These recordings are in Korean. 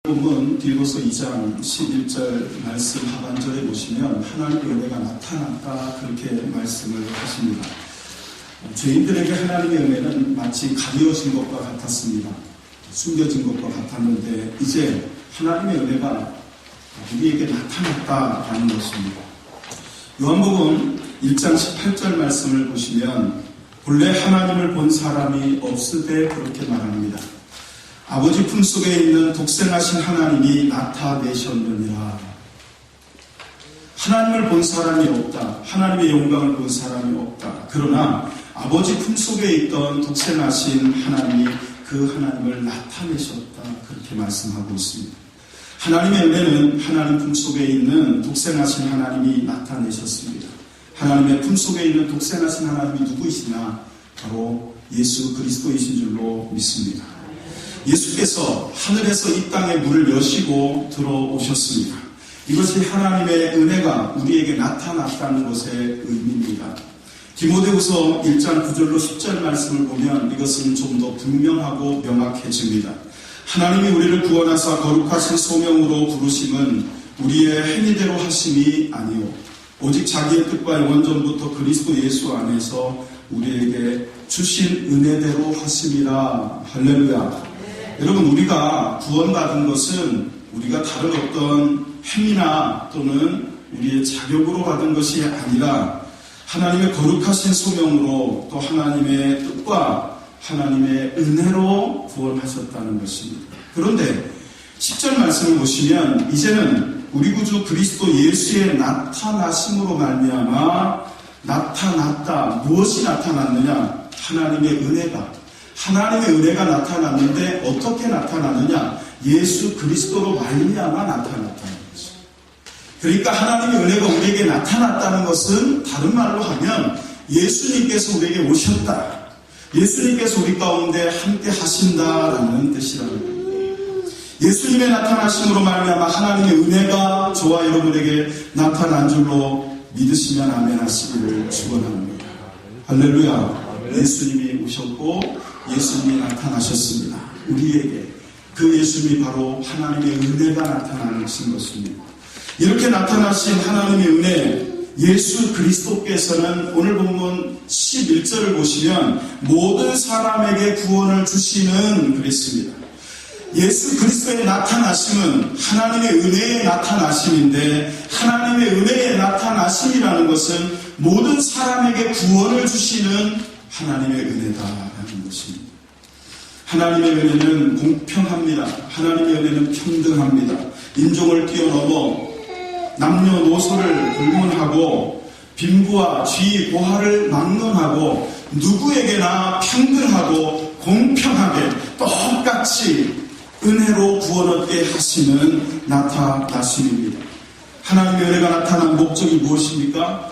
본문 디도서 2장 11절 말씀 하반절에 보시면 하나님의 은혜가 나타났다 그렇게 말씀을 하십니다. 죄인들에게 하나님의 은혜는 마치 가려진 것과 같았습니다. 숨겨진 것과 같았는데 이제 하나님의 은혜가 우리에게 나타났다라는 것입니다. 요한복음 1장 18절 말씀을 보시면 본래 하나님을 본 사람이 없으되 그렇게 말합니다. 아버지 품속에 있는 독생하신 하나님이 나타내셨느니라. 하나님을 본 사람이 없다. 하나님의 영광을 본 사람이 없다. 그러나 아버지 품속에 있던 독생하신 하나님이 그 하나님을 나타내셨다. 그렇게 말씀하고 있습니다. 하나님의 은혜는 하나님 품속에 있는 독생하신 하나님이 나타내셨습니다. 하나님의 품속에 있는 독생하신 하나님이 누구이시냐? 바로 예수 그리스도이신 줄로 믿습니다. 예수께서 하늘에서 이 땅에 문을 여시고 들어오셨습니다. 이것이 하나님의 은혜가 우리에게 나타났다는 것의 의미입니다. 디모데후서 1장 9절로 10절 말씀을 보면 이것은 좀 더 분명하고 명확해집니다. 하나님이 우리를 구원하사 거룩하신 소명으로 부르심은 우리의 행위대로 하심이 아니요 오직 자기의 뜻과 영원전부터 그리스도 예수 안에서 우리에게 주신 은혜대로 하심이라. 할렐루야. 여러분, 우리가 구원받은 것은 우리가 다른 어떤 행위나 또는 우리의 자격으로 받은 것이 아니라 하나님의 거룩하신 소명으로 또 하나님의 뜻과 하나님의 은혜로 구원하셨다는 것입니다. 그런데 10절 말씀을 보시면 이제는 우리 구주 그리스도 예수의 나타나심으로 말미암아 나타났다. 무엇이 나타났느냐? 하나님의 은혜가 나타났는데 어떻게 나타났느냐? 예수 그리스도로 말미암아 나타났다는 거죠. 그러니까 하나님의 은혜가 우리에게 나타났다는 것은 다른 말로 하면 예수님께서 우리에게 오셨다. 예수님께서 우리 가운데 함께 하신다라는 뜻이라는 겁니다. 예수님의 나타나심으로 말미암아 하나님의 은혜가 저와 여러분에게 나타난 줄로 믿으시면 아멘 하시기를 축원합니다. 할렐루야. 예수님이 오셨고 예수님이 나타나셨습니다. 우리에게 그 예수님이 바로 하나님의 은혜가 나타나신 것입니다. 이렇게 나타나신 하나님의 은혜, 예수 그리스도께서는 오늘 본문 11절을 보시면 모든 사람에게 구원을 주시는 그랬습니다. 예수 그리스도의 나타나심은 하나님의 은혜의 나타나심인데 하나님의 은혜의 나타나심이라는 것은 모든 사람에게 구원을 주시는 하나님의 은혜다라는 것입니다. 하나님의 은혜는 공평합니다. 하나님의 은혜는 평등합니다. 인종을 뛰어넘어 남녀노소를 불문하고 빈부와 쥐, 고하를 막론하고 누구에게나 평등하고 공평하게 똑같이 은혜로 구원 얻게 하시는 나타나심입니다. 하나님의 은혜가 나타난 목적이 무엇입니까?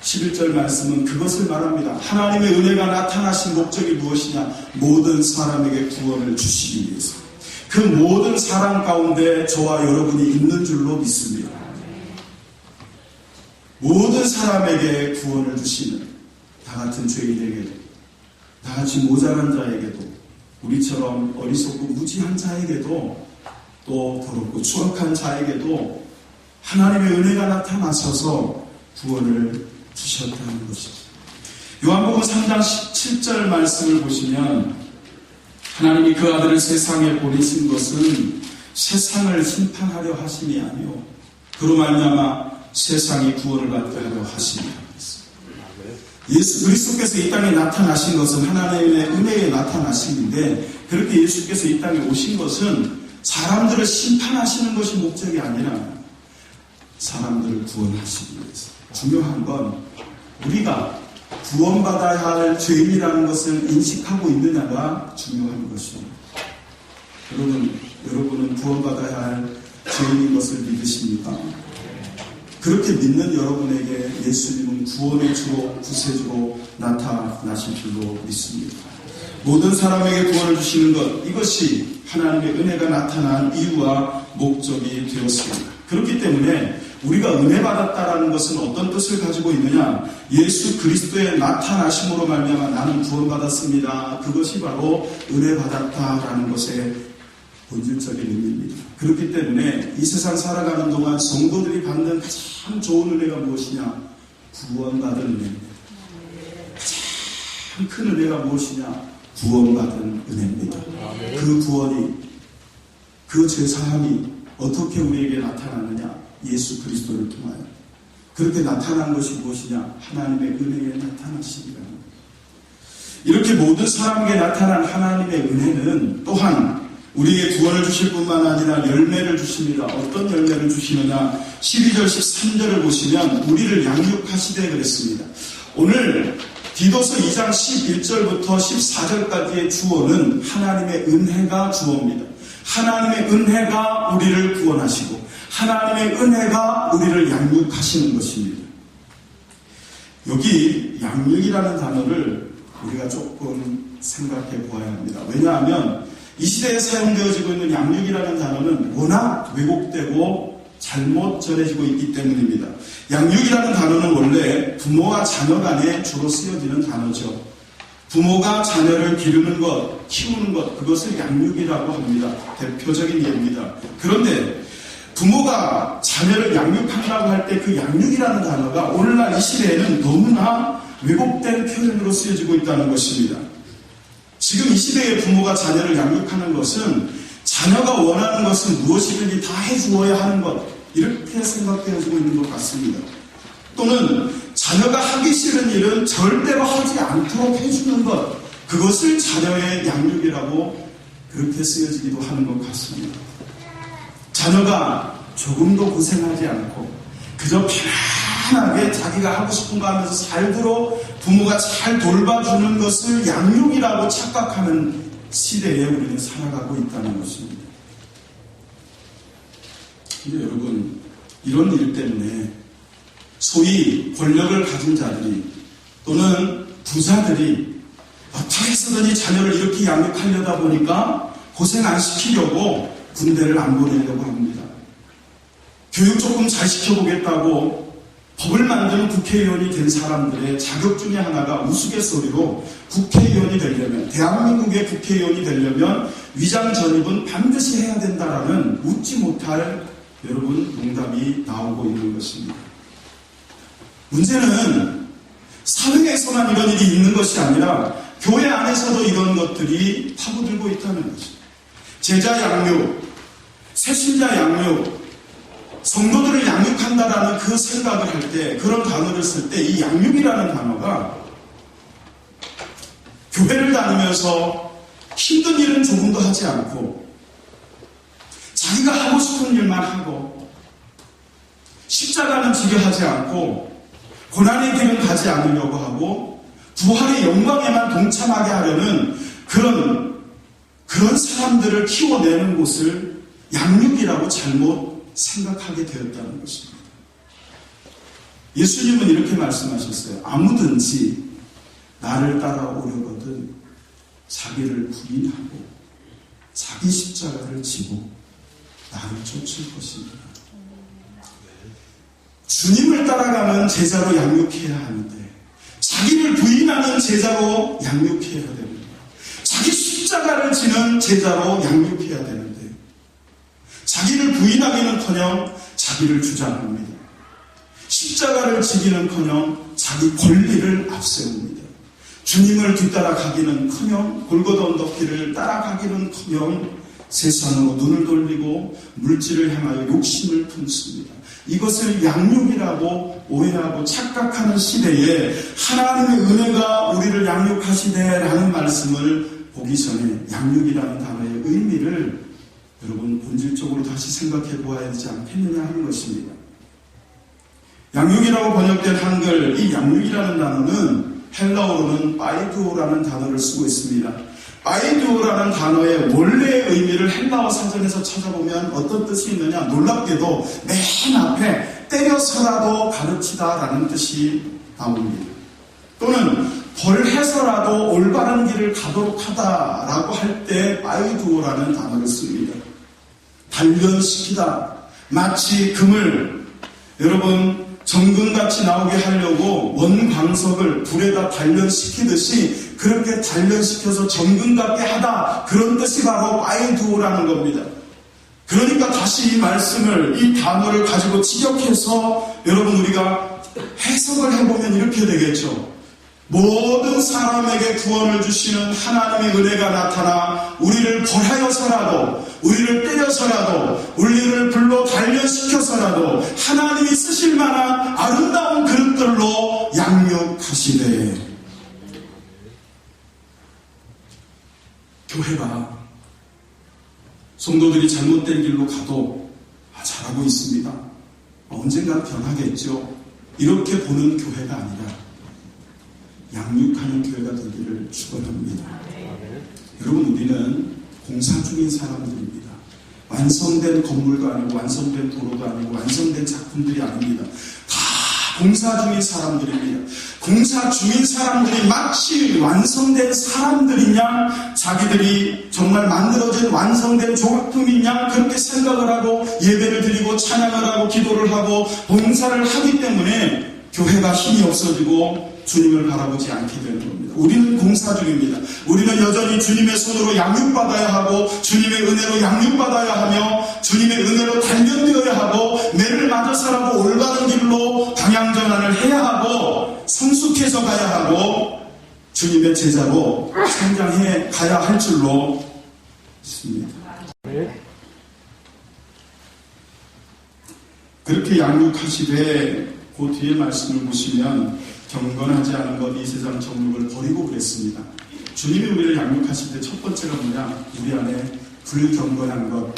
11절 말씀은 그것을 말합니다. 하나님의 은혜가 나타나신 목적이 무엇이냐? 모든 사람에게 구원을 주시기 위해서. 그 모든 사람 가운데 저와 여러분이 있는 줄로 믿습니다. 모든 사람에게 구원을 주시는 다 같은 죄인에게도, 다 같이 모자란 자에게도, 우리처럼 어리석고 무지한 자에게도, 또 더럽고 추악한 자에게도 하나님의 은혜가 나타나셔서 구원을 주셨다는 것이죠. 요한복음 3장 17절 말씀을 보시면 하나님이 그 아들을 세상에 보내신 것은 세상을 심판하려 하심이 아니요 그로 말미암아 세상이 구원을 받게 하려 하심이라 그랬습니다. 예수 그리스도께서 이 땅에 나타나신 것은 하나님의 은혜에 나타나심인데 그렇게 예수께서 이 땅에 오신 것은 사람들을 심판하시는 것이 목적이 아니라 사람들을 구원하시기 위해서. 중요한 건 우리가 구원받아야 할 죄인이라는 것을 인식하고 있느냐가 중요한 것입니다. 여러분은 구원받아야 할 죄인인 것을 믿으십니까? 그렇게 믿는 여러분에게 예수님은 구원의 주로 구세주로 나타나실 줄로 믿습니다. 모든 사람에게 구원을 주시는 것, 이것이 하나님의 은혜가 나타난 이유와 목적이 되었습니다. 그렇기 때문에 우리가 은혜 받았다라는 것은 어떤 뜻을 가지고 있느냐? 예수 그리스도의 나타나심으로 말미암아 나는 구원받았습니다. 그것이 바로 은혜 받았다라는 것의 본질적인 의미입니다. 그렇기 때문에 이 세상 살아가는 동안 성도들이 받는 가장 좋은 은혜가 무엇이냐? 구원받은 은혜입니다. 가장 큰 은혜가 무엇이냐? 구원받은 은혜입니다. 그 구원이, 그 죄사함이 어떻게 우리에게 나타나느냐? 예수 그리스도를 통하여. 그렇게 나타난 것이 무엇이냐? 하나님의 은혜에 나타나십니다. 이렇게 모든 사람에게 나타난 하나님의 은혜는 또한 우리에게 구원을 주실 뿐만 아니라 열매를 주십니다. 어떤 열매를 주시느냐? 12절 13절을 보시면 우리를 양육하시되 그랬습니다. 오늘 디도서 2장 11절부터 14절까지의 주어는 하나님의 은혜가 주어입니다. 하나님의 은혜가 우리를 구원하시고 하나님의 은혜가 우리를 양육하시는 것입니다. 여기 양육이라는 단어를 우리가 조금 생각해 보아야 합니다. 왜냐하면 이 시대에 사용되어지고 있는 양육이라는 단어는 워낙 왜곡되고 잘못 전해지고 있기 때문입니다. 양육이라는 단어는 원래 부모와 자녀 간에 주로 쓰여지는 단어죠. 부모가 자녀를 기르는 것, 키우는 것, 그것을 양육이라고 합니다. 대표적인 예입니다. 그런데 부모가 자녀를 양육한다고 할 때 그 양육이라는 단어가 오늘날 이 시대에는 너무나 왜곡된 표현으로 쓰여지고 있다는 것입니다. 지금 이 시대의 부모가 자녀를 양육하는 것은 자녀가 원하는 것은 무엇이든지 다 해주어야 하는 것, 이렇게 생각되어지고 있는 것 같습니다. 또는 자녀가 하기 싫은 일은 절대로 하지 않도록 해주는 것, 그것을 자녀의 양육이라고 그렇게 쓰여지기도 하는 것 같습니다. 자녀가 조금도 고생하지 않고 그저 편안하게 자기가 하고 싶은 거 하면서 살도록 부모가 잘 돌봐주는 것을 양육이라고 착각하는 시대에 우리는 살아가고 있다는 것입니다. 근데 여러분, 이런 일 때문에 소위 권력을 가진 자들이 또는 부자들이 어떻게 해서든지 자녀를 이렇게 양육하려다 보니까 고생 안 시키려고 군대를 안 보내려고 합니다. 교육 조금 잘 시켜보겠다고 법을 만드는 국회의원이 된 사람들의 자격 중에 하나가 우스갯소리로 국회의원이 되려면, 대한민국의 국회의원이 되려면 위장 전입은 반드시 해야 된다라는 웃지 못할 여러분 농담이 나오고 있는 것입니다. 문제는 사회에서만 이런 일이 있는 것이 아니라 교회 안에서도 이런 것들이 파고들고 있다는 것입니다. 제자 양육, 새신자 양육, 성도들을 양육한다라는 그 생각을 할 때, 그런 단어를 쓸 때 이 양육이라는 단어가 교회를 다니면서 힘든 일은 조금도 하지 않고 자기가 하고 싶은 일만 하고 십자가는 지게 하지 않고 고난의 길은 가지 않으려고 하고 부활의 영광에만 동참하게 하려는 그런 사람들을 키워내는 곳을 양육이라고 잘못 생각하게 되었다는 것입니다. 예수님은 이렇게 말씀하셨어요. 아무든지 나를 따라오려거든 자기를 부인하고 자기 십자가를 지고 나를 쫓을 것입니다. 주님을 따라가는 제자로 양육해야 하는데 자기를 부인하는 제자로 양육해야 됩니다. 자기 십자가를 지는 제자로 양육해야 되는데 자기를 부인하기는커녕 자기를 주장합니다. 십자가를 지기는커녕 자기 권리를 앞세웁니다. 주님을 뒤따라가기는커녕 골고다 언덕길을 따라가기는커녕 세상으로 눈을 돌리고 물질을 향하여 욕심을 품습니다. 이것을 양육이라고 오해하고 착각하는 시대에 하나님의 은혜가 우리를 양육하시네라는 말씀을 보기 전에 양육이라는 단어의 의미를 여러분 본질적으로 다시 생각해 보아야 되지 않겠느냐 하는 것입니다. 양육이라고 번역된 한글, 이 양육이라는 단어는 헬라어로는 파이두오라는 단어를 쓰고 있습니다. 파이두오라는 단어의 원래의 의미를 헬라어 사전에서 찾아보면 어떤 뜻이 있느냐, 놀랍게도 맨 앞에 때려서라도 가르치다라는 뜻이 나옵니다. 또는 벌해서라도 올바른 길을 가도록 하다라고 할 때 파이두오라는 단어를 씁니다. 단련시키다. 마치 금을 여러분 정금같이 나오게 하려고 원광석을 불에다 단련시키듯이 그렇게 단련시켜서 정금같게 하다, 그런 뜻이 바로 파이두오라는 겁니다. 그러니까 다시 이 말씀을, 이 단어를 가지고 직역해서 여러분 우리가 해석을 해보면 이렇게 되겠죠. 모든 사람에게 구원을 주시는 하나님의 은혜가 나타나 우리를 벌하여서라도, 우리를 때려서라도, 우리를 불러 단련시켜서라도 하나님이 쓰실 만한 아름다운 그릇들로 양육하시되, 교회가 성도들이 잘못된 길로 가도 잘하고 있습니다, 언젠가 변하겠죠, 이렇게 보는 교회가 아니라 양육하는 교회가 되기를 축원합니다. 여러분, 우리는 공사 중인 사람들입니다. 완성된 건물도 아니고 완성된 도로도 아니고 완성된 작품들이 아닙니다. 다 공사 중인 사람들입니다. 공사 중인 사람들이 마치 완성된 사람들이냐, 자기들이 정말 만들어진 완성된 조각품이냐, 그렇게 생각을 하고 예배를 드리고 찬양을 하고 기도를 하고 봉사를 하기 때문에 교회가 힘이 없어지고 주님을 바라보지 않게 되는 겁니다. 우리는 공사 중입니다. 우리는 여전히 주님의 손으로 양육받아야 하고, 주님의 은혜로 양육받아야 하며, 주님의 은혜로 단련되어야 하고, 매를 맞아서라도 올바른 길로 방향전환을 해야 하고, 성숙해서 가야 하고, 주님의 제자로 성장해 가야 할 줄로 믿습니다. 그렇게 양육하시되, 그 뒤에 말씀을 보시면 경건하지 않은 것, 이 세상 정욕을 버리고 그랬습니다. 주님이 우리를 양육하실 때 첫 번째가 뭐냐? 우리 안에 불경건한 것,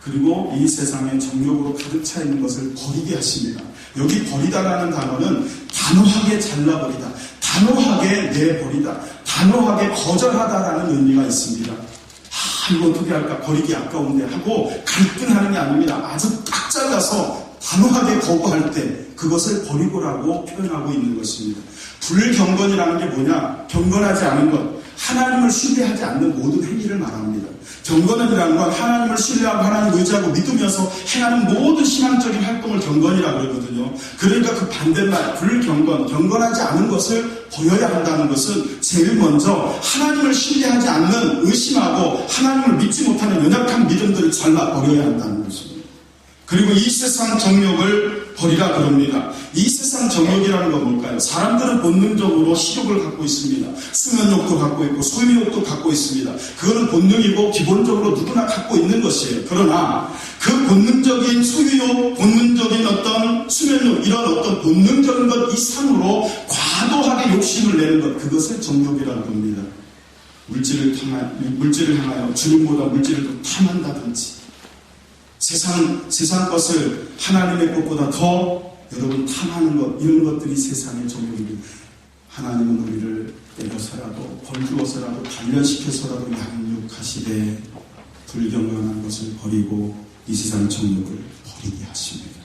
그리고 이 세상의 정욕으로 가득 차 있는 것을 버리게 하십니다. 여기 버리다라는 단어는 단호하게 잘라버리다, 단호하게 내버리다, 단호하게 거절하다라는 의미가 있습니다. 이거 어떻게 할까? 버리기 아까운데 하고 갈등하는 게 아닙니다. 아주 딱 잘라서 단호하게 거부할 때 그것을 버리고라고 표현하고 있는 것입니다. 불경건이라는 게 뭐냐? 경건하지 않은 것, 하나님을 신뢰하지 않는 모든 행위를 말합니다. 경건이라는 건 하나님을 신뢰하고 하나님을 의지하고 믿으면서 행하는 모든 신앙적인 활동을 경건이라고 그러거든요. 그러니까 그 반대말, 불경건, 경건하지 않은 것을 버려야 한다는 것은 제일 먼저 하나님을 신뢰하지 않는, 의심하고 하나님을 믿지 못하는 연약한 믿음들을 잘라 버려야 한다는 것입니다. 그리고 이 세상 정욕을 버리라 그럽니다. 이 세상 정욕이라는 건 뭘까요? 사람들은 본능적으로 식욕을 갖고 있습니다. 수면욕도 갖고 있고 소유욕도 갖고 있습니다. 그거는 본능이고 기본적으로 누구나 갖고 있는 것이에요. 그러나 그 본능적인 소유욕, 본능적인 어떤 수면욕, 이런 어떤 본능적인 것 이상으로 과도하게 욕심을 내는 것, 그것을 정욕이라는 겁니다. 물질을 향하여 주님보다 물질을 더 탐한다든지, 세상 것을 하나님의 것보다 더 여러분 탐하는 것, 이런 것들이 세상의 정욕입니다. 하나님은 우리를 때려서라도 벌주어서라도 단련시켜서라도 양육하시되 불경건한 것을 버리고 이 세상 정욕을 버리게 하십니다.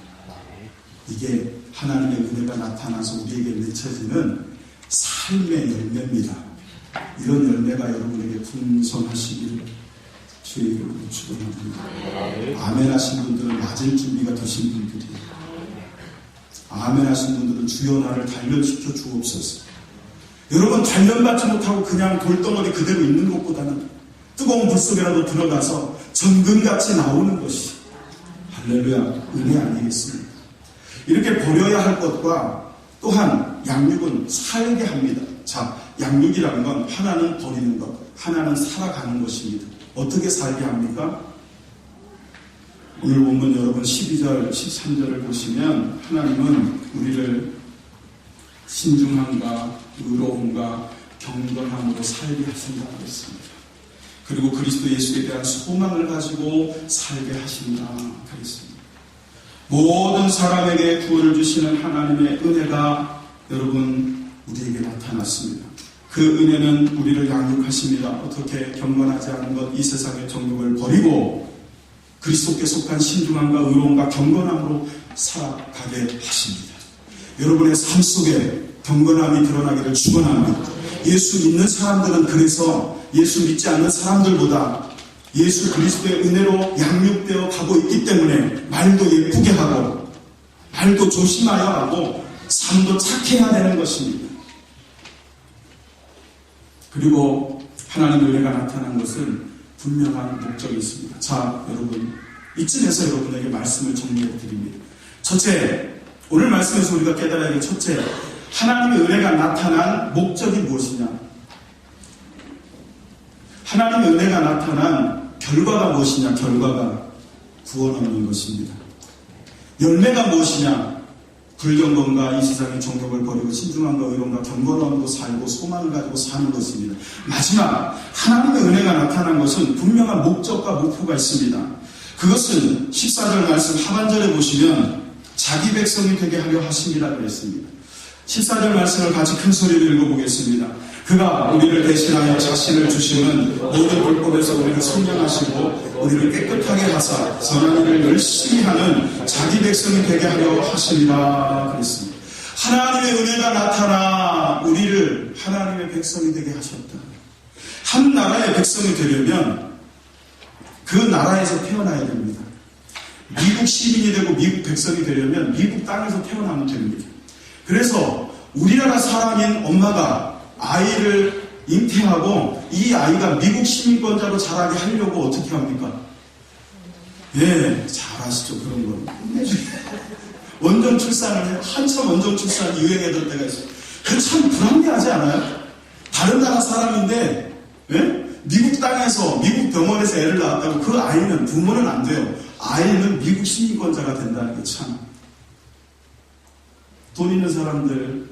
이게 하나님의 은혜가 나타나서 우리에게 맺혀지는 삶의 열매입니다. 이런 열매가 여러분에게 풍성하시기를 주의 이름으로 축원합니다. 아멘 하신 분들은 맞을 준비가 되신 분들이에요. 아멘 하신 분들은 주여 나를 단련시켜 주옵소서. 여러분, 단련받지 못하고 그냥 돌덩어리 그대로 있는 것보다는 뜨거운 불 속에라도 들어가서 정금같이 나오는 것이 할렐루야, 은혜 아니겠습니까? 이렇게 버려야 할 것과 또한 양육은 살게 합니다. 자, 양육이라는 건 하나는 버리는 것, 하나는 살아가는 것입니다. 어떻게 살게 합니까? 오늘 본문 여러분 12절, 13절을 보시면 하나님은 우리를 신중함과 의로움과 경건함으로 살게 하신다고 했습니다. 그리고 그리스도 예수에 대한 소망을 가지고 살게 하신다 그랬습니다. 모든 사람에게 구원을 주시는 하나님의 은혜가 여러분 우리에게 나타났습니다. 그 은혜는 우리를 양육하십니다. 어떻게? 경건하지 않은 것, 이 세상의 정욕을 버리고 그리스도께 속한 신중함과 의로움과 경건함으로 살아가게 하십니다. 여러분의 삶 속에 경건함이 드러나기를 축원합니다. 예수 믿는 사람들은 그래서 예수 믿지 않는 사람들보다 예수 그리스도의 은혜로 양육되어 가고 있기 때문에 말도 예쁘게 하고 말도 조심하여 하고 삶도 착해야 되는 것입니다. 그리고 하나님의 은혜가 나타난 것은 분명한 목적이 있습니다. 자, 여러분, 이쯤에서 여러분에게 말씀을 정리해 드립니다. 첫째, 오늘 말씀에서 우리가 깨달아야 할 첫째, 하나님의 은혜가 나타난 목적이 무엇이냐? 하나님의 은혜가 나타난 결과가 무엇이냐? 결과가 구원 얻는 것입니다. 열매가 무엇이냐? 불경건과 이 세상의 정욕을 버리고 신중함과 의로움과 경건함으로 살고 소망을 가지고 사는 것입니다. 마지막, 하나님의 은혜가 나타난 것은 분명한 목적과 목표가 있습니다. 그것은 14절 말씀 하반절에 보시면 자기 백성이 되게 하려 하심이라 그랬습니다. 14절 말씀을 같이 큰 소리로 읽어보겠습니다. 그가 우리를 대신하여 자신을 주시는 모든 불법에서 우리를 선량하시고 우리를 깨끗하게 하사 선한 일을 열심히 하는 자기 백성이 되게 하려 하심이라 그랬습니다. 하나님의 은혜가 나타나 우리를 하나님의 백성이 되게 하셨다. 한 나라의 백성이 되려면 그 나라에서 태어나야 됩니다. 미국 시민이 되고 미국 백성이 되려면 미국 땅에서 태어나면 됩니다. 그래서 우리나라 사람인 엄마가 아이를 잉태하고 이 아이가 미국 시민권자로 자라게 하려고 어떻게 합니까? 예, 잘 아시죠, 그런 거. 원정 출산을 해요. 한참 원정 출산이 유행했던 때가 있어요. 그 참 불합리하지 않아요? 다른 나라 사람인데, 예? 미국 땅에서, 미국 병원에서 애를 낳았다고 그 아이는, 부모는 안 돼요. 아이는 미국 시민권자가 된다는 게 참. 돈 있는 사람들,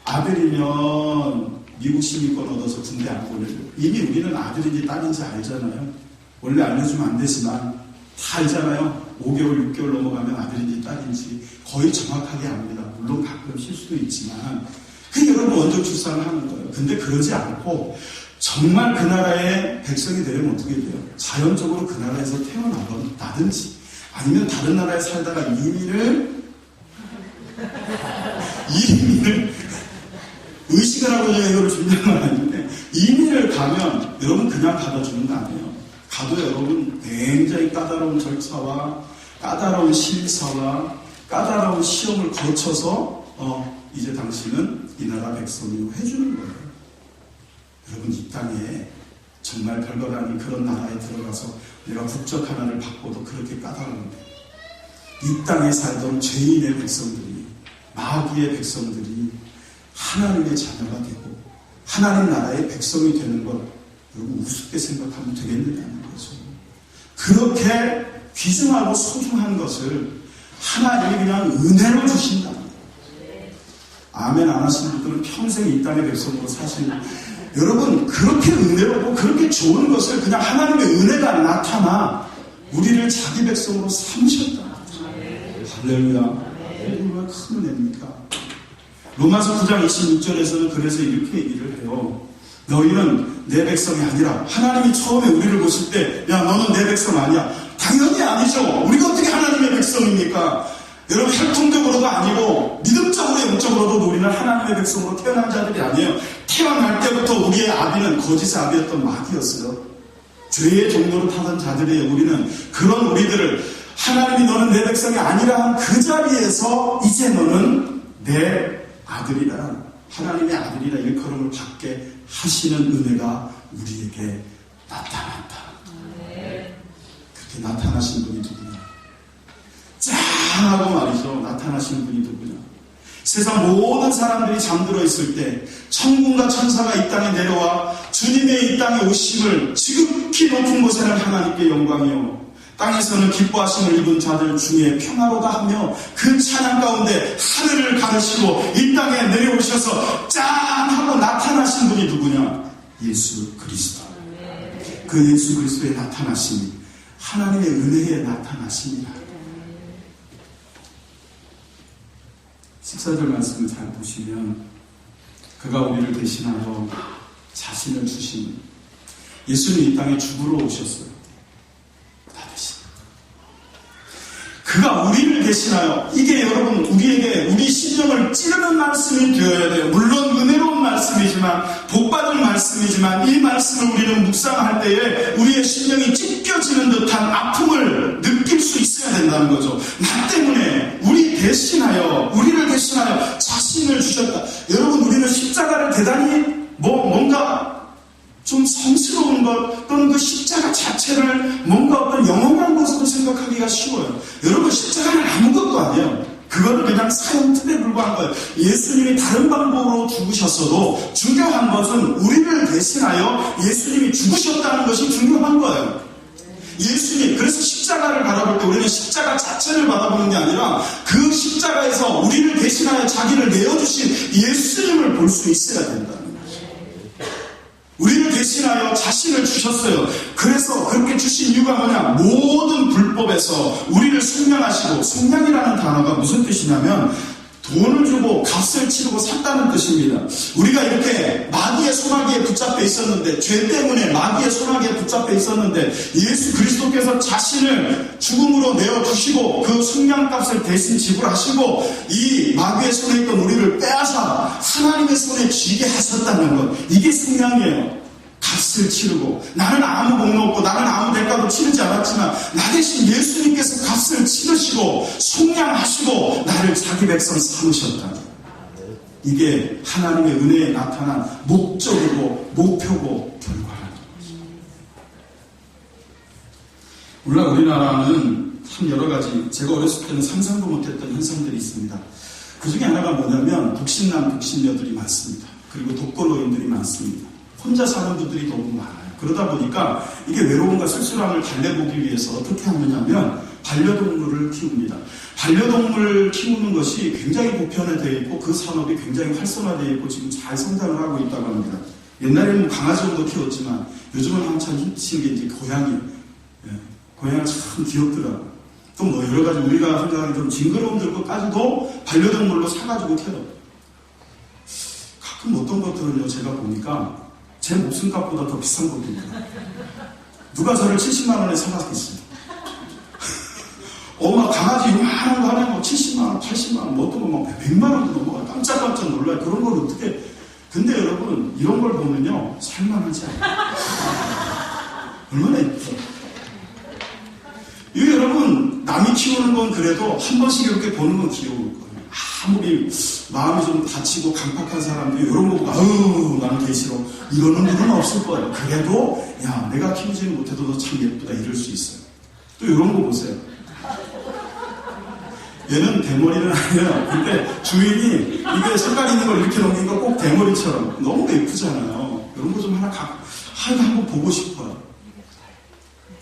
아들이면 미국 시민권 얻어서 군대 안 보내고, 이미 우리는 아들인지 딸인지 알잖아요. 원래 알려주면 안 되지만 다 알잖아요. 5개월, 6개월 넘어가면 아들인지 딸인지 거의 정확하게 압니다. 물론 가끔 실수도 있지만 그 여러분 원정 출산을 하는 거예요. 근데 그러지 않고 정말 그 나라의 백성이 되려면 어떻게 돼요? 자연적으로 그 나라에서 태어나든지 아니면 다른 나라에 살다가 이민을 의식을 하고 제가 이거를 준비한 건 아닌데, 이민을 가면 여러분 그냥 받아주는 거 아니에요. 가도 여러분 굉장히 까다로운 절차와 까다로운 심사와 까다로운 시험을 거쳐서 이제 당신은 이 나라 백성이고 해주는 거예요. 여러분 이 땅에 정말 별것 아닌 그런 나라에 들어가서 내가 국적 하나를 바꿔도 그렇게 까다로운데, 이 땅에 살던 죄인의 백성들이, 마귀의 백성들이 하나님의 자녀가 되고 하나님 나라의 백성이 되는 것, 여러분 우습게 생각하면 되겠느냐는 거죠. 그렇게 귀중하고 소중한 것을 하나님이 그냥 은혜로 주신다. 아멘 안 하시는 분들은 평생 이 땅의 백성으로 사시는, 여러분 그렇게 은혜롭고 그렇게 좋은 것을 그냥 하나님의 은혜가 나타나 우리를 자기 백성으로 삼으셨다. 할렐루야. 얼마나 큰 은혜입니까? 로마서 9장 26절에서는 그래서 이렇게 얘기를 해요. 너희는 내 백성이 아니라, 하나님이 처음에 우리를 보실 때 야 너는 내 백성 아니야. 당연히 아니죠. 우리가 어떻게 하나님의 백성입니까? 여러분 혈통적으로도 아니고 믿음적으로 영적으로도 우리는 하나님의 백성으로 태어난 자들이 아니에요. 태어날 때부터 우리의 아비는 거짓의 아비였던 마귀였어요. 죄의 종로를 타던 자들이에요. 우리는 그런 우리들을 하나님이 너는 내 백성이 아니라 한 그 자리에서 이제 너는 내 아들이라, 하나님의 아들이라 일컬음을 받게 하시는 은혜가 우리에게 나타난다. 그렇게 나타나신 분이 누구냐? 짠하고 말이죠. 나타나신 분이 누구냐? 세상 모든 사람들이 잠들어 있을 때 천군과 천사가 이 땅에 내려와 주님의 이 땅에 오심을 지극히 높은 곳에는 하나님께 영광이요, 땅에서는 기뻐하심을 입은 자들 중에 평화로다 하며 그 찬양 가운데 하늘을 가르시고 이 땅에 내려오셔서 짠 하고 나타나신 분이 누구냐? 예수 그리스도. 그 예수 그리스도의 나타나심이 하나님의 은혜에 나타나심이라. 14절 말씀을 잘 보시면 그가 우리를 대신하여 자신을 주시는, 예수님이 이 땅에 죽으러 오셨어요. 그가 우리를 대신하여, 이게 여러분 우리에게 우리 심령을 찌르는 말씀이 되어야 돼요. 물론 은혜로운 말씀이지만, 복받은 말씀이지만, 이 말씀을 우리는 묵상할 때에 우리의 심령이 찢겨지는 듯한 아픔을 느낄 수 있어야 된다는 거죠. 나 때문에 우리를 대신하여 자신을 주셨다. 여러분 우리는 십자가를 대단히 뭔가 자체를 뭔가 어떤 영원한 것으로 생각하기가 쉬워요. 여러분, 십자가는 아무것도 아니에요. 그거는 그냥 사형틀에 불과한 거예요. 예수님이 다른 방법으로 죽으셨어도 중요한 것은 우리를 대신하여 예수님이 죽으셨다는 것이 중요한 거예요. 예수님, 그래서 십자가를 바라볼 때 우리는 십자가 자체를 바라보는 게 아니라 그 십자가에서 우리를 대신하여 자기를 내어주신 예수님을 볼 수 있어야 된다는 거죠. 우리를 대신하여 자신을 주셨어요. 그래서 그렇게 주신 이유가 뭐냐? 모든 불법에서 우리를 속량하시고, 속량이라는 단어가 무슨 뜻이냐면 돈을 주고 값을 치르고 샀다는 뜻입니다. 우리가 이렇게 마귀의 소나기에 붙잡혀 있었는데, 죄 때문에 마귀의 소나기에 붙잡혀 있었는데 예수 그리스도께서 자신을 죽음으로 내어주시고 그 속량값을 대신 지불하시고 이 마귀의 손에 있던 우리를 빼앗아 하나님의 손에 쥐게 하셨다는 것, 이게 속량이에요. 값을 치르고, 나는 아무 공로 없고 나는 아무 대가도 치르지 않았지만 나 대신 예수님께서 값을 치르시고 속량하시고 나를 자기 백성 삼으셨다. 이게 하나님의 은혜에 나타난 목적이고 목표고 결과라는 거죠. 물론 우리나라는 참 여러 가지, 제가 어렸을 때는 상상도 못했던 현상들이 있습니다. 그 중에 하나가 뭐냐면 독신남, 독신녀들이 많습니다. 그리고 독거노인들이 많습니다. 혼자 사는 분들이 너무 많아요. 그러다 보니까 이게 외로움과 쓸쓸함을 달래보기 위해서 어떻게 하느냐면 반려동물을 키웁니다. 반려동물 키우는 것이 굉장히 보편화되어 있고 그 산업이 굉장히 활성화되어 있고 지금 잘 성장을 하고 있다고 합니다. 옛날에는 강아지 정도 키웠지만 요즘은 한참 힘쓰는 게 이제 고양이. 고양이가 참 귀엽더라고요. 또 뭐 여러 가지 우리가 생각하는 좀 징그러운 것까지도 반려동물로 사가지고 키워요. 가끔 어떤 것들은요, 제가 보니까 제 목숨값보다 더 비싼 것도 있고, 누가 저를 70만 원에 사갔겠어요. 막 강아지 요만한 거 하나 뭐 70만 원, 80만 원, 뭐 어떤 거 막 100만 원도 넘어가요. 깜짝깜짝 놀라요. 그런 걸 어떻게. 근데 여러분, 이런 걸 보면요, 살만하지 않아요. 얼마나 예쁘죠? 이거 여러분, 남이 키우는 건 그래도 한 번씩 이렇게 보는 건 귀여울 거예요. 아무리 마음이 좀 다치고 강팍한 사람들이 이런 거 보고 아우 나는 개 싫어 이러는 분은 없을 거예요. 그래도 야 내가 키우지는 못해도 너 참 예쁘다 이럴 수 있어요. 또 이런 거 보세요. 얘는 대머리는 아니에요. 근데 주인이 이게 색깔 있는 걸 이렇게 넘기니까 꼭 대머리처럼 너무 예쁘잖아요. 이런 거 좀 하나 한번 보고 싶어요.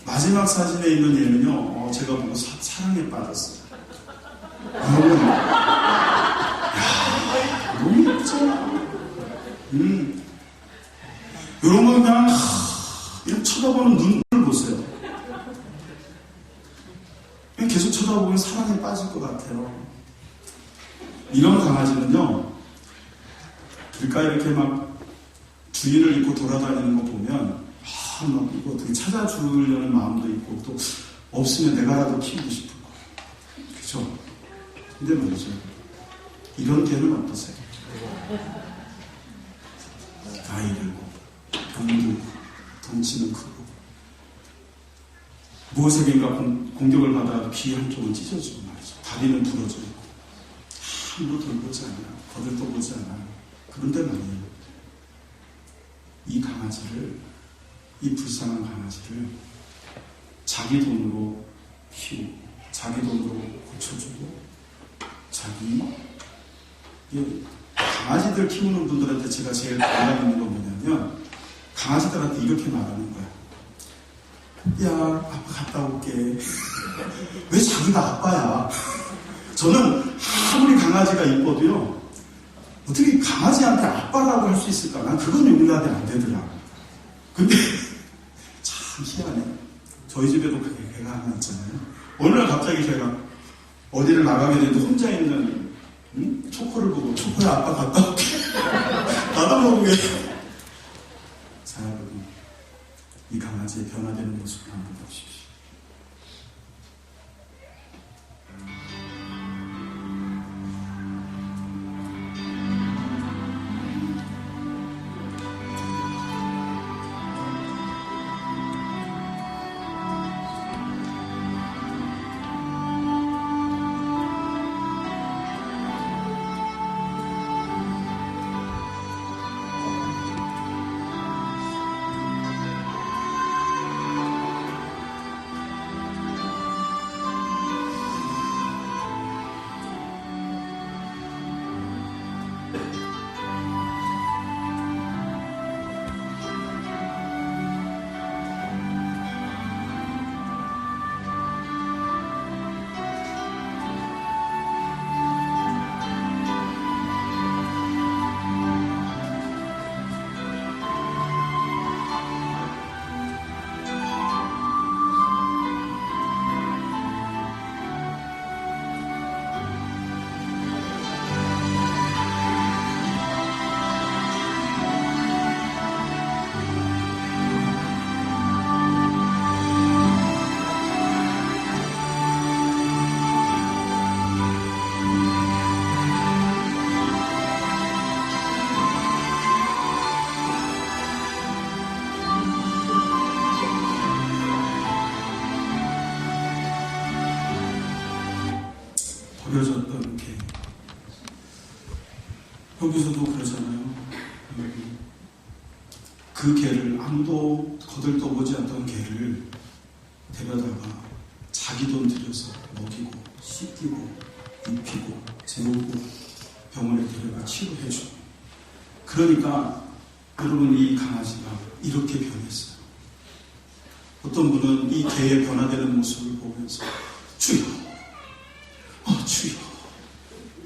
마지막 사진에 있는 얘는요, 제가 보고 사랑에 빠졌어요. 여러분, 너무 예쁘잖아. 이런 거 그냥 쳐다보는 눈을 보세요. 그냥 계속 쳐다보면 사랑에 빠질 것 같아요. 이런 강아지는요, 길가에 이렇게 막 주인을 입고 돌아다니는 거 보면 막 이거 어떻게 찾아주려는 마음도 있고 또 없으면 내가라도 키우고 싶은 거. 그죠? 근데 말이죠. 이런 개는 어떠세요? 나이 들고, 돈 들고, 덩치는 크고, 무엇에겐가 공격을 받아도 귀 한쪽은 찢어지고 말이죠. 다리는 부러져 있고, 아무도 돌보지 않아요. 거들떠보지 않아요. 그런데 말이에요. 이 강아지를, 이 불쌍한 강아지를 자기 돈으로 키우고, 자기 돈으로 고쳐주고, 강아지들 키우는 분들한테 제가 제일 바라는 건 뭐냐면 강아지들한테 이렇게 말하는 거야. 야, 아빠 갔다 올게. 왜 자기가 아빠야? 저는 아무리 강아지가 이뻐도요, 어떻게 강아지한테 아빠라고 할 수 있을까? 난 그건 용납이 안 되더라. 근데 참 희한해. 저희 집에도 그게 개가 하나 있잖아요. 어느 날 갑자기 제가 어디를 나가게 되는데 혼자 있는 초코를 보고 초코야 아빠 갔다 올게. 나도 모르게. 자 여러분, 이 강아지의 변화되는 모습을 한번 보십시오. 버려졌던 개. 여기서도 그러잖아요. 그 개를 아무도 거들떠보지 않던 개를 데려다가 자기 돈 들여서 먹이고 씻기고 입히고 재우고 병원에 데려가 치료해주고. 그러니까 여러분, 이 강아지가 이렇게 변했어요. 어떤 분은 이 개의 변화되는 모습을 보면서 주여, 주여,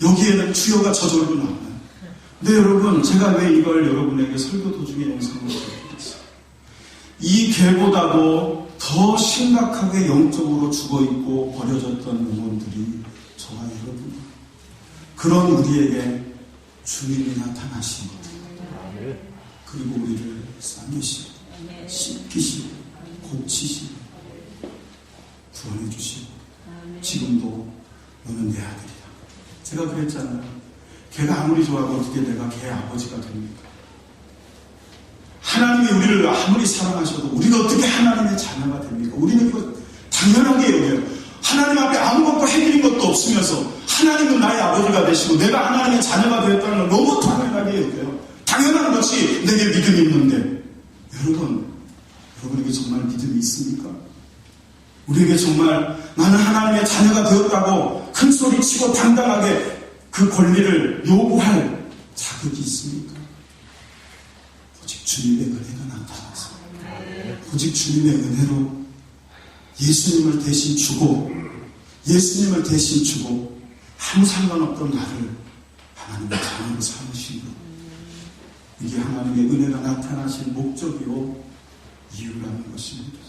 여기에는 주여가 저절로 나와요. 네, 여러분, 제가 왜 이걸 여러분에게 설교 도중에 영상으로 드리겠어요? 이 개보다도 더 심각하게 영적으로 죽어있고 버려졌던 영혼들이 저와 여러분, 그런 우리에게 주님이 나타나신 것, 그리고 우리를 싸매시고 씻기시고 고치시고 구원해 주시고, 지금도 너는 내 아들이다. 제가 그랬잖아요. 걔가 아무리 좋아하고 어떻게 내가 걔 아버지가 됩니까? 하나님이 우리를 아무리 사랑하셔도 우리가 어떻게 하나님의 자녀가 됩니까? 우리는 이거 당연하게 여겨요. 하나님 앞에 아무것도 해드린 것도 없으면서 하나님은 나의 아버지가 되시고 내가 하나님의 자녀가 되었다는 걸 너무 당연하게 여겨요. 당연한 것이 내게 믿음이 있는데, 여러분에게 정말 믿음이 있습니까? 우리에게 정말 나는 하나님의 자녀가 되었다고 큰 소리 치고 당당하게 그 권리를 요구할 자격이 있습니까? 오직 주님의 은혜가 나타나서, 오직 주님의 은혜로 예수님을 대신 주고 아무 상관없던 나를 하나님의 자녀로 삼으신 것, 이게 하나님의 은혜가 나타나신 목적이요 이유라는 것입니다.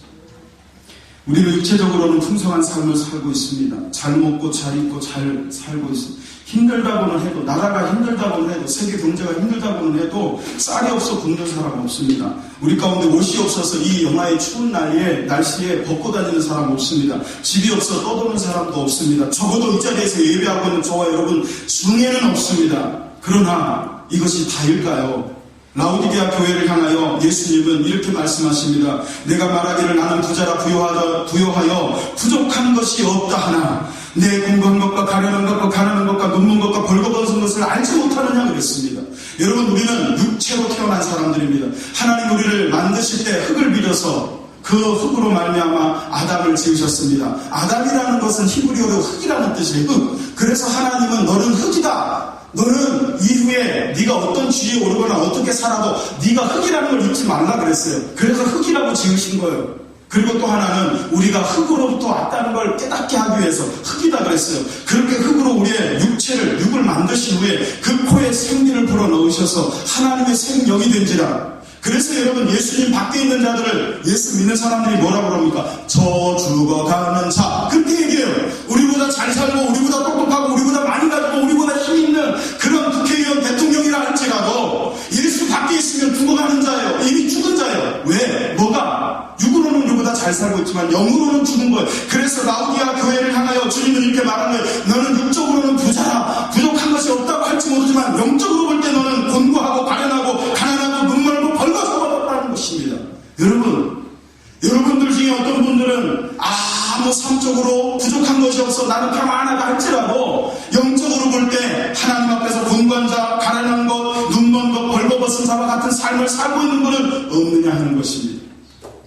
우리는 육체적으로는 풍성한 삶을 살고 있습니다. 잘 먹고 잘 입고 잘 살고 있습니다. 힘들다고는 해도, 나라가 힘들다고는 해도, 세계 경제가 힘들다고는 해도 쌀이 없어 굶는 사람 없습니다. 우리 가운데 옷이 없어서 이 영하의 추운 날씨에 벗고 다니는 사람 없습니다. 집이 없어 떠도는 사람도 없습니다. 적어도 이 자리에서 예배하고 있는 저와 여러분 중에는 없습니다. 그러나 이것이 다일까요? 라오디게아 교회를 향하여 예수님은 이렇게 말씀하십니다. 내가 말하기를 나는 부자라 부요하여 부족한 것이 없다 하나 내 공부한 것과 가련한 것과 눈먼 것과 벌거벗은 것을 알지 못하느냐 그랬습니다. 여러분, 우리는 육체로 태어난 사람들입니다. 하나님 우리를 만드실 때 흙을 빌어서 그 흙으로 말미암아 아담을 지으셨습니다. 아담이라는 것은 히브리어로 흙이라는 뜻이에요. 흙. 그래서 하나님은 너는 흙이다. 너는 이후에 네가 어떤 지위에 오르거나 어떻게 살아도 네가 흙이라는 걸 잊지 말라 그랬어요. 그래서 흙이라고 지으신 거예요. 그리고 또 하나는 우리가 흙으로부터 왔다는 걸 깨닫게 하기 위해서 흙이다 그랬어요. 그렇게 흙으로 우리의 육을 만드신 후에 그 코에 생기를 불어넣으셔서 하나님의 생명이 된지라. 그래서 여러분, 예수님 밖에 있는 자들을, 예수 믿는 사람들이 뭐라고 그럽니까? 저 죽어가는 자. 그렇게 얘기해요. 우리보다 잘 살고 우리보다 똑똑하고 우리보다 많이 가지고 우리보다 힘 있는 그런 국회의원 대통령이라 할지라도 예수 밖에 있으면 죽어가는 자예요. 이미 죽은 자예요. 왜? 뭐가? 육으로는 우리보다 잘 살고 있지만 영으로는 죽은 거예요. 그래서 라오디게아 교회를 향하여 주님은 이렇게 말한 거예요. 너는 육적으로는 부자라, 부족한 것이 없다고 할지 모르지만 영적으로 볼 때 너는 곤고하고 가련하고 가난하고 눈멀고 벌거벗어 버렸다는 것입니다. 여러분들 중에 어떤 분들은 아무 삶적으로 부족한 것이 없어 나는 평안하다 할지라도 영적으로 볼 때 하나님 앞에서 곤고한 자, 가난한 것, 눈먼 것, 벌거벗은 자와 같은 삶을 살고 있는 분은 없느냐 하는 것입니다.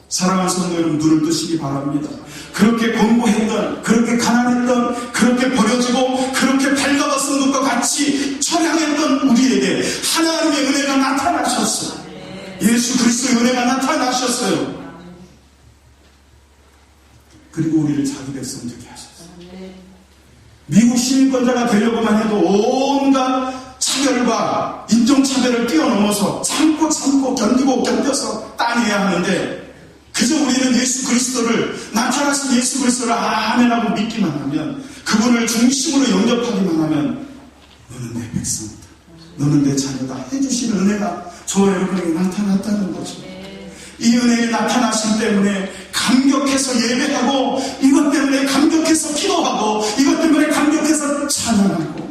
사랑하는 성도 여러분, 눈을 뜨시기 바랍니다. 그렇게 곤고했던, 그렇게 가난했던, 그렇게 버려지고 그렇게 발가벗은 것과 같이 처량했던 우리에게 하나님의 은혜가 나타나셨어요. 예수 그리스도의 은혜가 나타나셨어요. 그리고 우리를 자기 백성 되게 하셨어요. 미국 시민권자가 되려고만 해도 온갖 차별과 인종차별을 뛰어넘어서 참고 견뎌서 따내야 하는데, 그저 우리는 예수 그리스도를, 나타나신 예수 그리스도를 아멘하고 믿기만 하면, 그분을 중심으로 영접하기만 하면 너는 내 백성이다, 너는 내 자녀다 해주신 은혜가 저와 여러분에게 나타났다는 거죠. 이 은혜에 나타나심 때문에 감격해서 예배하고, 이것 때문에 감격해서 기도하고, 이것 때문에 감격해서 찬양하고,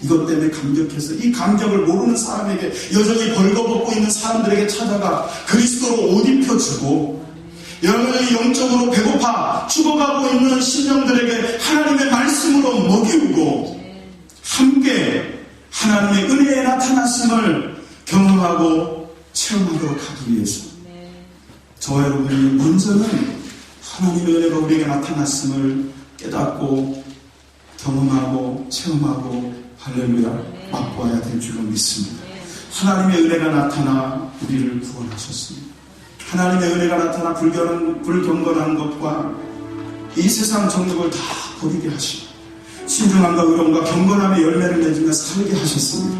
이것 때문에 감격해서 이 감격을 모르는 사람에게, 여전히 벌거벗고 있는 사람들에게 찾아가 그리스도로 옷 입혀주고, 여러분이 영적으로 배고파 죽어가고 있는 심령들에게 하나님의 말씀으로 먹이우고, 하나님의 은혜가 우리에게 나타났음을 깨닫고 경험하고 체험하고 할렐루야 맛보아야 될 줄로 믿습니다. 하나님의 은혜가 나타나 우리를 구원하셨습니다. 하나님의 은혜가 나타나 불경건한 것과 이 세상 정욕을 다 버리게 하시고 신중함과 의로움과 경건함의 열매를 맺으며 살게 하셨습니다.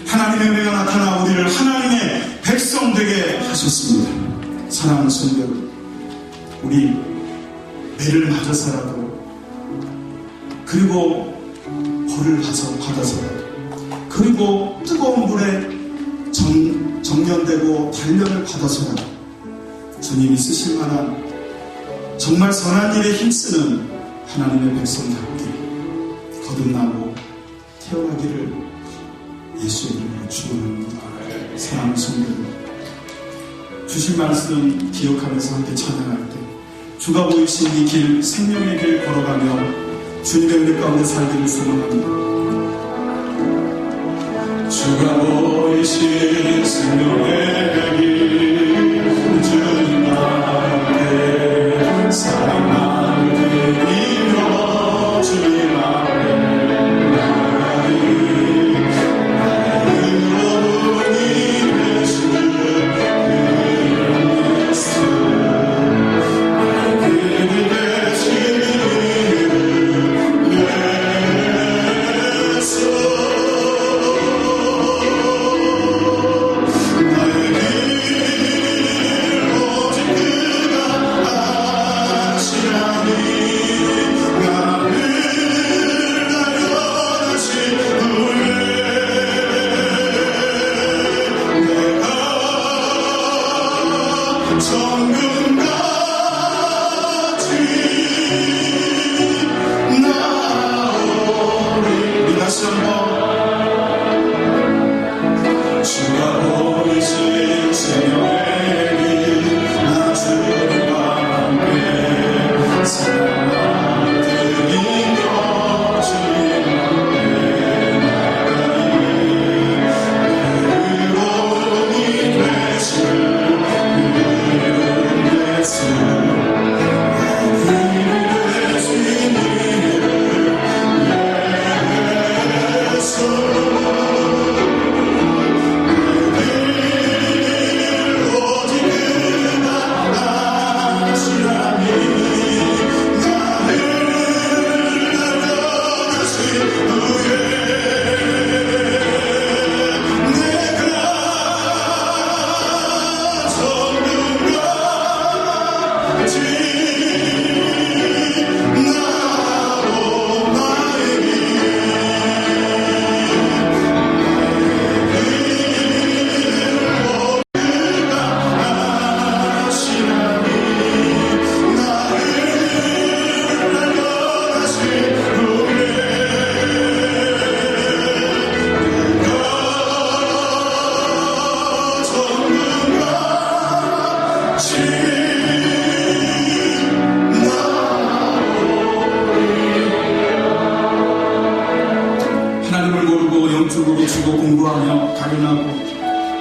하나님의 은혜가 나타나 우리를 하나님의 백성 되게 하셨습니다. 사랑하는 성도 여러분, 우리 매를 맞아서라도 그리고 벌을 받아서라도 그리고 뜨거운 불에 정련되고 단련을 받아서라도 주님이 쓰실 만한 정말 선한 일에 힘쓰는 하나님의 백성답게 거듭나고 태어나기를 예수의 이름으로 축원합니다. 사랑하는 성도 여러분, 주신 말씀 기억하면서 함께 찬양할 때 주가 보이신 이 길, 생명의 길 걸어가며 주님의 은혜 가운데 살기를 소망합니다. 주가 보이신 생명의 길, 주님과 함께 사랑을 드리며 주님 앞에 나가리. 나의 의로움이 되시는 그 예수, 나의 길이 되시는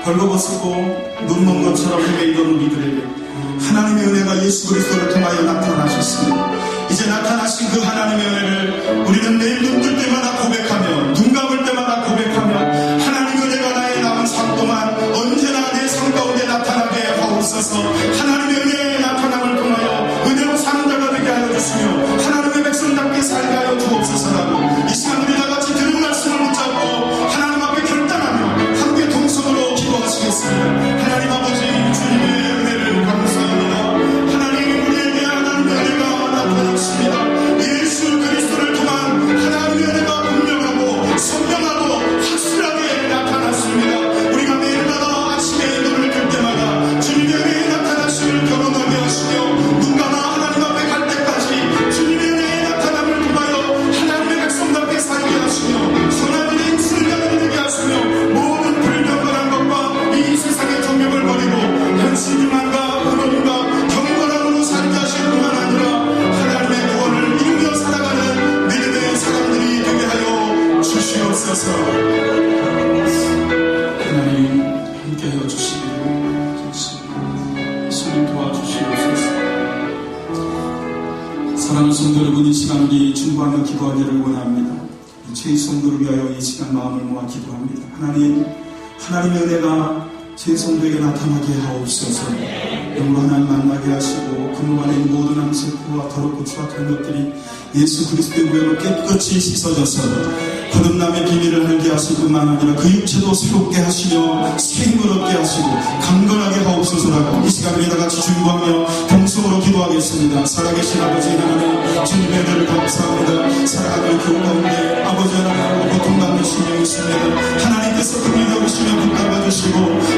벌거벗고 눈먼 것처럼 헤매이던 우리들에게 하나님의 은혜가 예수 그리스도를 통하여 나타나셨습니다. 이제 나타나신 그 하나님의 은혜를 우리는 매일 눈 뜰 때마다 고백하며 눈 감을 때마다 고백하며 하나님의 은혜가 나의 남은 삶 동안 언제나 내 삶 가운데 나타나게 하옵소서. 하나님의 은혜의 나타남을 통하여 은혜로 사는 자가 되게 하여 주시며 하나님의 백성답게 살게 하여 주옵소서라고 이 시간 우리 다같이 들은 말씀을 붙잡고 하나님 앞에 결단하며 함께 동성으로 기도하시겠습니다. 하나님 아버지, 주님의 은혜를 감사합니다. 하나님, 우리에게 하나님의 은혜가 나타났습니다. 예수 그리스도를 통한 하나님의 은혜가 분명하고 선명하고 확실하게 나타났습니다. 우리가 매일마다 아침에 눈을 뜰 때마다 주님의 은혜에 나타나심을 경험하게 하시며 눈 감아 하나님 앞에 갈 때까지 주님의 은혜의 나타남을 통하여 하나님의 백성답게 살게 하시며 선한 일에 힘쓰는 자가 되게 하시며 모든 불경건한 것과 이 세상의 정욕을 버리고 현신만과 의로움과 경건함으로 살게 하실 뿐만 아니라 하나님의 구원을 이루며 살아가는 믿음의 사람들이 되게 하여 주시옵소서. 하나님 함께하여 주시기를 손님 도와주시옵소서. 마음을 기도하기를 원합니다. 죄의 성도를 위하여 이 시간 마음을 모아 기도합니다. 하나님의 은혜가 제 성도에게 나타나게 하옵소서. 영으로 하나님 만나게 하시고 그물 안에 있는 모든 암세포와 더럽고 추악한 것들이 예수 그리스도의 무혈로 깨끗이 씻어져서 거듭남의 비밀을 알게 하실 뿐만 아니라 그 육체도 새롭게 하시며 새 힘을 얻게 하시고 강건하게 하옵소서라고 이 시간에 다 같이 중보하며 동성으로 기도하겠습니다. 살아계신 아버지 하나님, 주님의 은혜를 감사합니다. 살아가는 교회 가운데 아버지 하나님 고통받는 심령이 있습니다. 하나님께서 긍휼히 여기시며 붙잡아 주시고